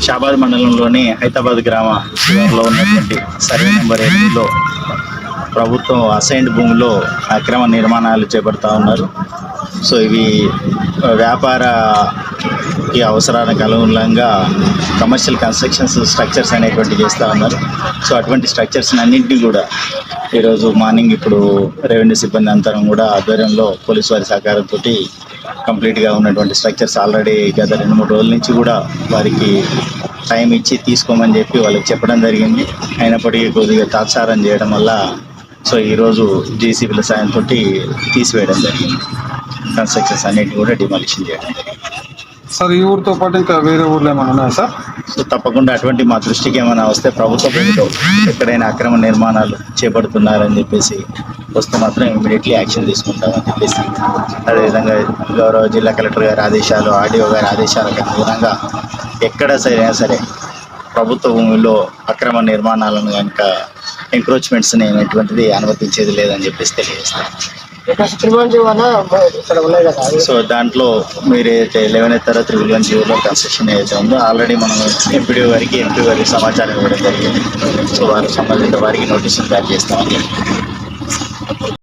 షాబాద్ మండలంలోని హైదరాబాద్ గ్రామ శివారులో ఉన్నటువంటి సర్వే నెంబర్ 8లో ప్రభుత్వం అసైన్డ్ భూమిలో అక్రమ నిర్మాణాలు చేపడతా ఉన్నారు. సో ఇవి వ్యాపారకి అవసరానికి అనుగుణంగా కమర్షియల్ కన్స్ట్రక్షన్స్ స్ట్రక్చర్స్ అనేటువంటి చేస్తూ ఉన్నారు. సో అటువంటి స్ట్రక్చర్స్ అన్నింటినీ కూడా ఈరోజు మార్నింగ్ ఇప్పుడు రెవెన్యూ సిబ్బంది అంతరం కూడా ఆధ్వర్యంలో పోలీసు వారి సహకారంతో కంప్లీట్గా ఉన్నటువంటి స్ట్రక్చర్స్ ఆల్రెడీ గత 2-3 రోజుల నుంచి కూడా వారికి టైం ఇచ్చి తీసుకోమని చెప్పి వాళ్ళకి చెప్పడం జరిగింది. అయినప్పటికీ కొద్దిగా తాత్సారం చేయడం వల్ల సో ఈరోజు జేసీబీల సాయంతో తీసివేయడం జరిగింది. కన్స్ట్రక్షన్స్ అన్నింటినీ కూడా డిమాలిషన్ చేయడం జరిగింది. సార్, ఈ ఊరితో పాటు ఇంకా వేరే ఊర్లో ఏమైనా ఉన్నాయా సార్? సో తప్పకుండా అటువంటి మా దృష్టికి ఏమైనా వస్తే ప్రభుత్వ భూమిలో ఎక్కడైనా అక్రమ నిర్మాణాలు చేపడుతున్నారని చెప్పేసి వస్తే మాత్రం ఇమీడియట్లీ యాక్షన్ తీసుకుంటామని చెప్పేసి, అదేవిధంగా గౌరవ జిల్లా కలెక్టర్ గారి ఆదేశాలు, ఆర్డీఓ గారి ఆదేశాలకు అనుగుణంగా ఎక్కడ సరే ప్రభుత్వ భూమిలో అక్రమ నిర్మాణాలను కనుక ఎంక్రోచ్మెంట్స్ని అనేటువంటిది అనుమతించేది లేదని చెప్పేసి తెలియజేస్తాం. సో దాంట్లో మీరు ఏదైతే 11th తరగతి 310 కన్స్ట్రక్షన్ ఏదైతే ఉందో ఆల్రెడీ మనం ఎంపీ వారికి సమాచారం ఇవ్వడం జరిగింది. సో వారికి సంబంధిత వారికి నోటీసులు జారీ చేస్తామని